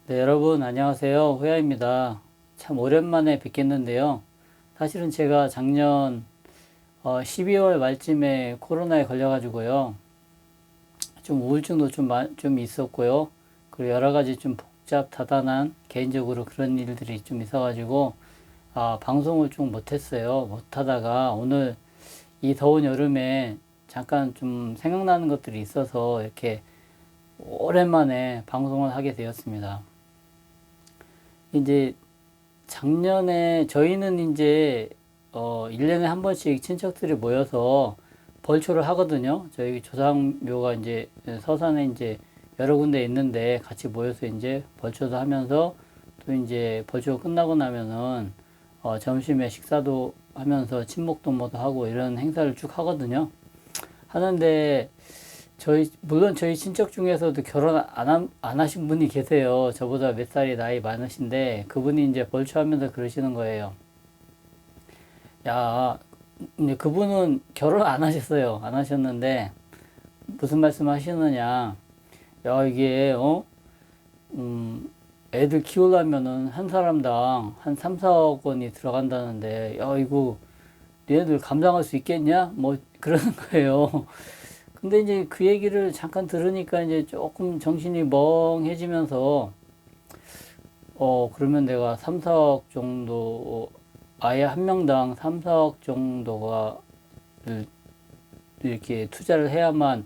네, 여러분 안녕하세요. 호야입니다. 참 오랜만에 뵙겠는데요. 사실은 제가 작년 12월 말쯤에 코로나에 걸려가지고요. 좀 우울증도 좀 있었고요. 그리고 여러 가지 좀 복잡다단한 개인적으로 그런 일들이 좀 있어가지고 방송을 좀 못했어요. 못하다가 오늘 이 더운 여름에 잠깐 좀 생각나는 것들이 있어서 이렇게 오랜만에 방송을 하게 되었습니다. 이제 작년에 저희는 이제 1년에 한 번씩 친척들이 모여서 벌초를 하거든요. 저희 조상묘가 이제 서산에 이제 여러 군데 있는데 같이 모여서 이제 벌초도 하면서 또 이제 벌초 끝나고 나면은 점심에 식사도 하면서 친목도 뭐도 하고 이런 행사를 쭉 하거든요. 하는데 물론 저희 친척 중에서도 결혼 안 하신 분이 계세요. 저보다 몇 살이 나이 많으신데, 그분이 이제 벌초하면서 그러시는 거예요. 야, 이제 그분은 결혼 안 하셨어요. 안 하셨는데, 무슨 말씀 하시느냐. 야, 이게, 애들 키우려면은 한 사람당 한 3, 4억 원이 들어간다는데, 야, 이거 얘네들 감당할 수 있겠냐? 뭐, 그러는 거예요. 근데 이제 그 얘기를 잠깐 들으니까 이제 조금 정신이 멍해지면서, 그러면 내가 3, 4억 정도, 아예 한 명당 3, 4억 정도가 이렇게 투자를 해야만,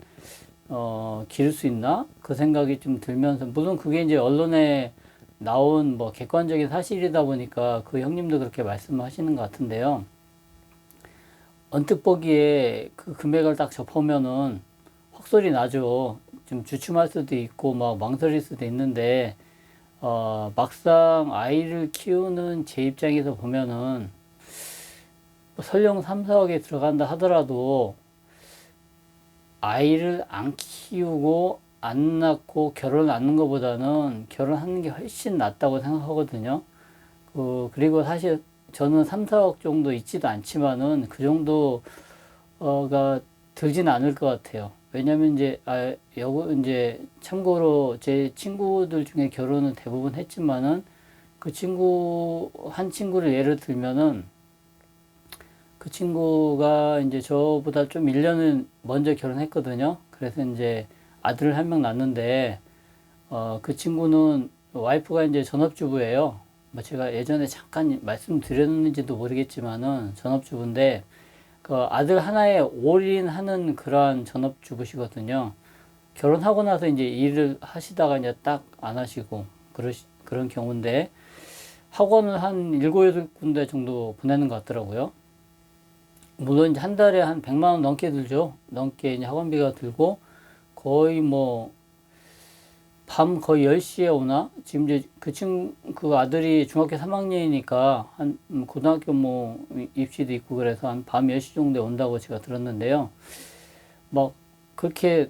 기를 수 있나? 그 생각이 좀 들면서, 물론 그게 이제 언론에 나온 뭐 객관적인 사실이다 보니까 그 형님도 그렇게 말씀하시는 것 같은데요. 언뜻 보기에 그 금액을 딱 접하면은 헛소리 나죠. 좀 주춤할 수도 있고 막 망설일 수도 있는데 막상 아이를 키우는 제 입장에서 보면은 뭐 설령 3, 4억에 들어간다 하더라도 아이를 안 키우고 안 낳고 결혼 안 하는 것보다는 결혼하는 게 훨씬 낫다고 생각하거든요. 그리고 사실 저는 3, 4억 정도 있지도 않지만은 그 정도가 들진 않을 것 같아요. 왜냐면 이제 참고로 제 친구들 중에 결혼은 대부분 했지만은 한 친구를 예를 들면은 그 친구가 이제 저보다 좀 1년은 먼저 결혼했거든요. 그래서 이제 아들을 한 명 낳는데, 그 친구는 와이프가 이제 전업주부예요. 뭐 제가 예전에 잠깐 말씀드렸는지도 모르겠지만은 전업주부인데, 그 아들 하나에 올인하는 그러한 전업주부시거든요. 결혼하고 나서 이제 일을 하시다가 이제 딱 안 하시고, 그런 경우인데, 학원을 한 7, 8군데 정도 보내는 것 같더라고요. 물론 이제 한 달에 한 100만 원 넘게 들죠. 넘게 이제 학원비가 들고, 거의 뭐, 밤 거의 10시에 오나? 지금 이제 그 아들이 중학교 3학년이니까 고등학교 뭐 입시도 있고 그래서 한 밤 10시 정도에 온다고 제가 들었는데요. 막 그렇게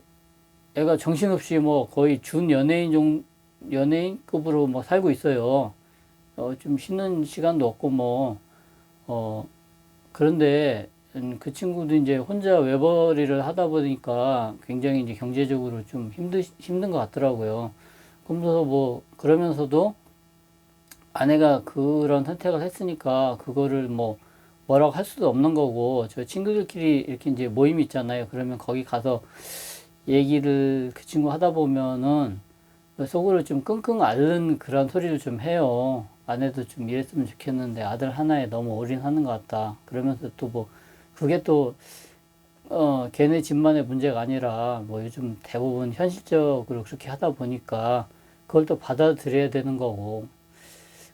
애가 정신없이 뭐 거의 연예인급으로 뭐 살고 있어요. 좀 쉬는 시간도 없고 뭐, 어, 그런데 그 친구도 이제 혼자 외벌이를 하다 보니까 굉장히 이제 경제적으로 좀 힘든 것 같더라고요. 그러면서도 아내가 그런 선택을 했으니까 그거를 뭐라고 할 수도 없는 거고, 저 친구들끼리 이렇게 이제 모임이 있잖아요. 그러면 거기 가서 얘기를 그 친구 하다 보면은 속으로 좀 끙끙 앓는 그런 소리를 좀 해요. 아내도 좀 이랬으면 좋겠는데 아들 하나에 너무 올인하는 것 같다. 그러면서 또 뭐, 그게 또, 걔네 집만의 문제가 아니라 뭐 요즘 대부분 현실적으로 그렇게 하다 보니까 그걸 또 받아들여야 되는 거고.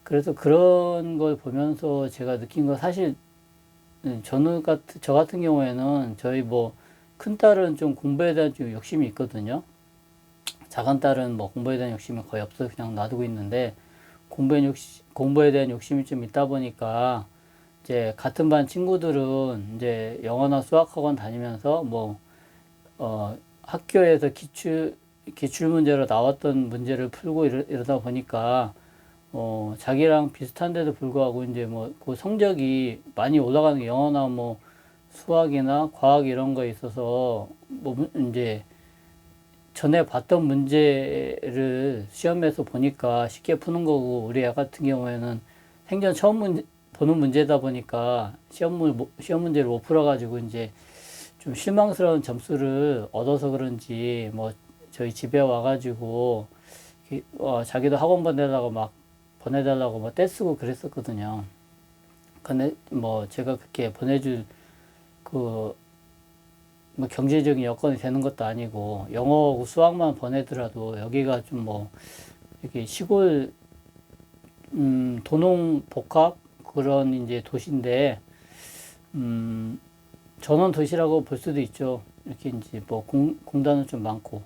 그래서 그런 걸 보면서 제가 느낀 거 사실 저 같은 경우에는 저희 뭐 큰 딸은 좀 공부에 대한 좀 욕심이 있거든요. 작은 딸은 뭐 공부에 대한 욕심이 거의 없어서 그냥 놔두고 있는데 공부에 대한 욕심이 좀 있다 보니까 이제 같은 반 친구들은 이제 영어나 수학학원 다니면서 학교에서 기출 문제로 나왔던 문제를 풀고 이러다 보니까 자기랑 비슷한데도 불구하고 이제 뭐 그 성적이 많이 올라가는 게 영어나 뭐 수학이나 과학 이런 거에 있어서 뭐 이제 전에 봤던 문제를 시험에서 보니까 쉽게 푸는 거고, 우리 애 같은 경우에는 생전 처음 보는 문제다 보니까 시험 문제를 못 풀어가지고 이제 좀 실망스러운 점수를 얻어서 그런지 뭐 저희 집에 와가지고 자기도 학원 보내달라고 뭐 떼쓰고 그랬었거든요. 근데 뭐 제가 그렇게 보내줄 그 뭐 경제적인 여건이 되는 것도 아니고 영어하고 수학만 보내더라도 여기가 좀 뭐 이렇게 시골 도농 복합 그런 이제 도시인데 전원 도시라고 볼 수도 있죠. 이렇게 이제 뭐 공단은 좀 많고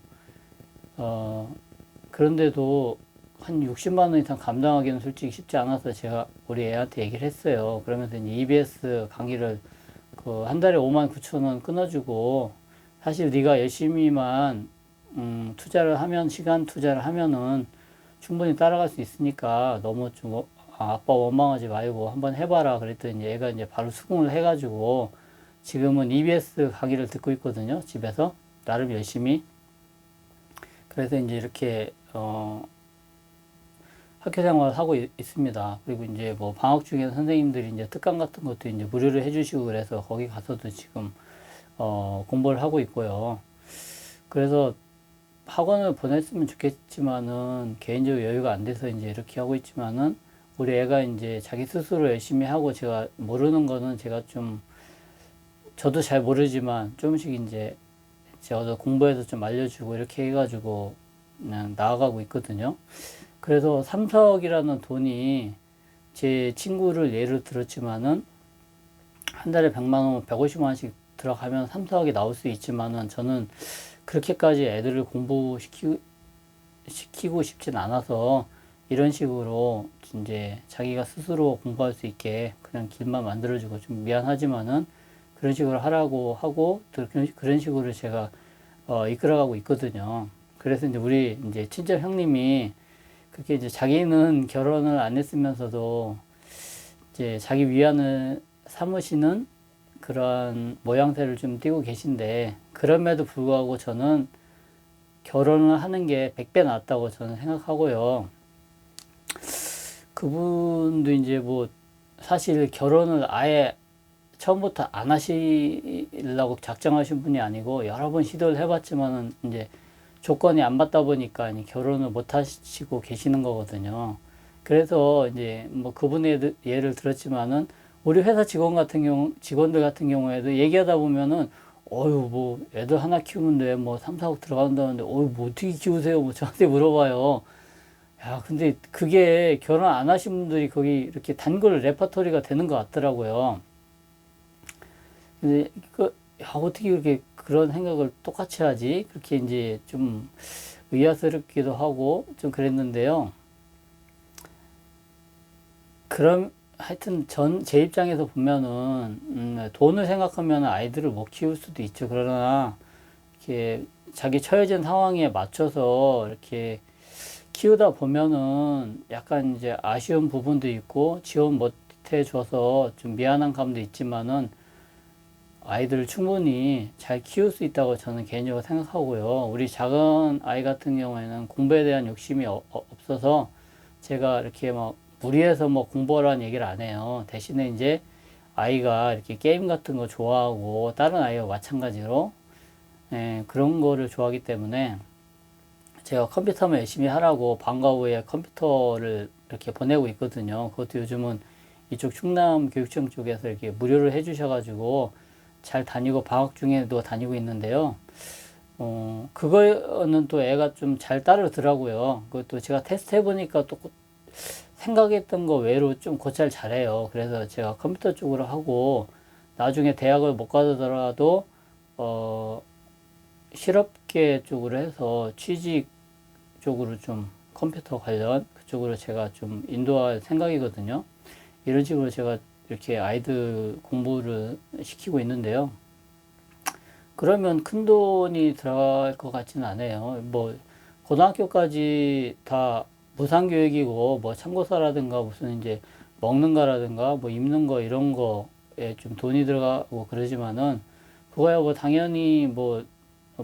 그런데도 한 60만 원 이상 감당하기는 솔직히 쉽지 않아서 제가 우리 애한테 얘기를 했어요. 그러면서 이제 EBS 강의를 그 한 달에 5만 9천 원 끊어주고 사실 네가 열심히만 투자를 하면 시간 투자를 하면은 충분히 따라갈 수 있으니까 너무 좀 아빠 원망하지 말고 한번 해봐라 그랬더니 얘가 이제 바로 수긍을 해가지고 지금은 EBS 강의를 듣고 있거든요. 집에서 나름 열심히. 그래서 이제 이렇게 학교 생활을 하고 있습니다. 그리고 이제 뭐 방학 중에 선생님들이 이제 특강 같은 것도 이제 무료로 해주시고 그래서 거기 가서도 지금 공부를 하고 있고요. 그래서 학원을 보냈으면 좋겠지만은 개인적으로 여유가 안 돼서 이제 이렇게 하고 있지만은 우리 애가 이제 자기 스스로 열심히 하고 제가 모르는 거는 제가 좀 저도 잘 모르지만 조금씩 이제 제가 공부해서 좀 알려주고 이렇게 해가지고 그냥 나아가고 있거든요. 그래서 삼석이라는 돈이 제 친구를 예를 들었지만은 한 달에 100만 원, 150만 원씩 들어가면 3, 4억이 나올 수 있지만은 저는 그렇게까지 애들을 공부시키고 싶진 않아서 이런 식으로 이제 자기가 스스로 공부할 수 있게 그냥 길만 만들어주고 좀 미안하지만은 그런 식으로 하라고 하고 또 그런 식으로 제가 이끌어가고 있거든요. 그래서 이제 우리 이제 친척 형님이 그렇게 이제 자기는 결혼을 안 했으면서도 이제 자기 위안을 삼으시는 그런 모양새를 좀 띄고 계신데 그럼에도 불구하고 저는 결혼을 하는 게 100배 낫다고 저는 생각하고요. 그분도 이제 뭐 사실 결혼을 아예 처음부터 안 하시려고 작정하신 분이 아니고 여러 번 시도를 해봤지만은 이제 조건이 안 맞다 보니까 결혼을 못 하시고 계시는 거거든요. 그래서 이제 뭐 그분의 예를 들었지만은 우리 회사 직원들 같은 경우에도 얘기하다 보면은 어유 뭐 애들 하나 키우는데 뭐 3, 4억 들어간다는데 어유 뭐 어떻게 키우세요? 뭐 저한테 물어봐요. 야, 근데 그게 결혼 안 하신 분들이 거기 이렇게 단골 레퍼토리가 되는 것 같더라고요. 근데 야, 어떻게 그렇게 그런 생각을 똑같이 하지? 그렇게 이제 좀 의아스럽기도 하고 좀 그랬는데요. 그럼 하여튼 제 입장에서 보면은 돈을 생각하면 아이들을 못 키울 수도 있죠. 그러나 이렇게 자기 처해진 상황에 맞춰서 이렇게 키우다 보면은 약간 이제 아쉬운 부분도 있고 지원 못 해줘서 좀 미안한 감도 있지만은 아이들을 충분히 잘 키울 수 있다고 저는 개인적으로 생각하고요. 우리 작은 아이 같은 경우에는 공부에 대한 욕심이 없어서 제가 이렇게 막 무리해서 뭐 공부하라는 얘기를 안 해요. 대신에 이제 아이가 이렇게 게임 같은 거 좋아하고 다른 아이와 마찬가지로 그런 거를 좋아하기 때문에 제가 컴퓨터만 열심히 하라고 방과 후에 컴퓨터를 이렇게 보내고 있거든요. 그것도 요즘은 이쪽 충남 교육청 쪽에서 이렇게 무료로 해주셔가지고 잘 다니고 방학 중에도 다니고 있는데요. 그거는 또 애가 좀 잘 따르더라고요. 그것도 제가 테스트 해보니까 또 생각했던 거 외로 좀 곧잘 잘해요. 그래서 제가 컴퓨터 쪽으로 하고 나중에 대학을 못 가더라도 실업계 쪽으로 해서 취직 쪽으로 좀 컴퓨터 관련 그쪽으로 제가 좀 인도할 생각이거든요. 이런 식으로 제가 이렇게 아이들 공부를 시키고 있는데요. 그러면 큰 돈이 들어갈 것 같지는 않아요. 뭐 고등학교까지 다 무상교육이고 뭐 참고서라든가 무슨 이제 먹는 거라든가 뭐 입는 거 이런 거에 좀 돈이 들어가고 그러지만은 그거야 뭐 당연히 뭐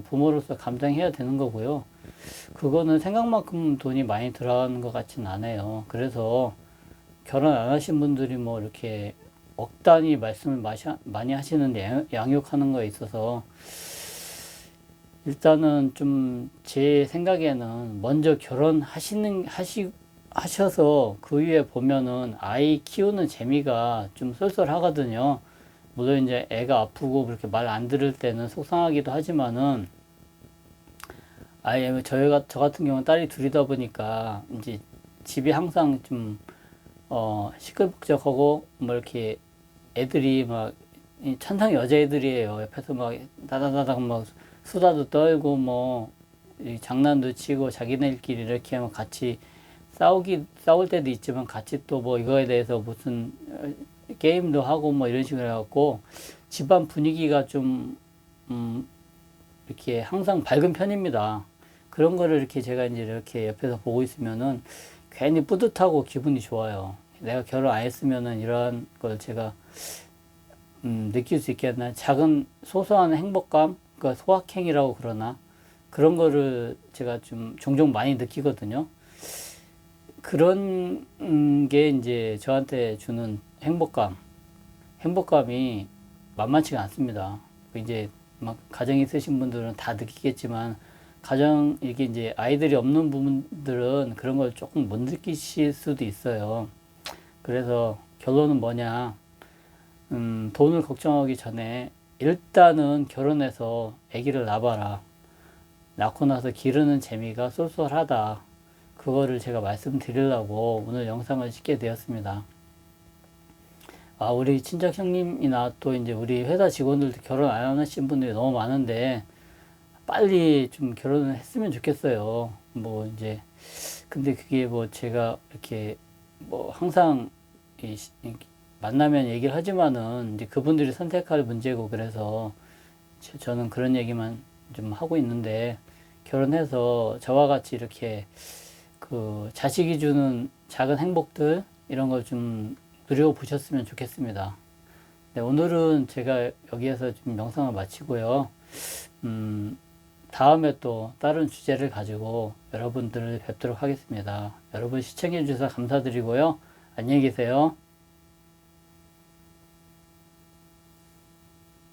부모로서 감당해야 되는 거고요. 그거는 생각만큼 돈이 많이 들어가는 것 같진 않아요. 그래서 결혼 안 하신 분들이 뭐 이렇게 억 단위 말씀을 많이 하시는데 양육하는 거에 있어서 일단은 좀 제 생각에는 먼저 하셔서 그 위에 보면은 아이 키우는 재미가 좀 쏠쏠하거든요. 물론 이제 애가 아프고 그렇게 말 안 들을 때는 속상하기도 하지만은 아예 저 같은 경우는 딸이 둘이다 보니까 이제 집이 항상 좀 시끌벅적하고 뭐 이렇게 애들이 막 천상 여자애들이에요. 옆에서 막 다다다닥 막 수다도 떨고 뭐 장난도 치고 자기네들끼리 이렇게 하면 같이 싸울 때도 있지만 같이 또 뭐 이거에 대해서 무슨 게임도 하고 뭐 이런 식으로 해갖고 집안 분위기가 좀 이렇게 항상 밝은 편입니다. 그런 거를 이렇게 제가 이제 이렇게 옆에서 보고 있으면은 괜히 뿌듯하고 기분이 좋아요. 내가 결혼 안 했으면은 이러한 걸 제가 느낄 수 있겠나. 작은 소소한 행복감, 그러니까 소확행이라고 그러나 그런 거를 제가 좀 종종 많이 느끼거든요. 그런 게 이제 저한테 주는 행복감이 만만치가 않습니다. 이제 막 가정이 있으신 분들은 다 느끼겠지만 이게 이제 아이들이 없는 부분들은 그런 걸 조금 못 느끼실 수도 있어요. 그래서 결론은 뭐냐? 돈을 걱정하기 전에 일단은 결혼해서 아기를 낳아봐라. 낳고 나서 기르는 재미가 쏠쏠하다. 그거를 제가 말씀드리려고 오늘 영상을 찍게 되었습니다. 우리 친척 형님이나 또 이제 우리 회사 직원들도 결혼 안 하신 분들이 너무 많은데 빨리 좀 결혼을 했으면 좋겠어요. 뭐 이제 근데 그게 뭐 제가 이렇게 뭐 항상 만나면 얘기를 하지만은 이제 그분들이 선택할 문제고 그래서 저는 그런 얘기만 좀 하고 있는데 결혼해서 저와 같이 이렇게 그 자식이 주는 작은 행복들 이런 걸 좀 누려보셨으면 좋겠습니다. 네, 오늘은 제가 여기에서 좀 영상을 마치고요. 다음에 또 다른 주제를 가지고 여러분들을 뵙도록 하겠습니다. 여러분 시청해 주셔서 감사드리고요. 안녕히 계세요.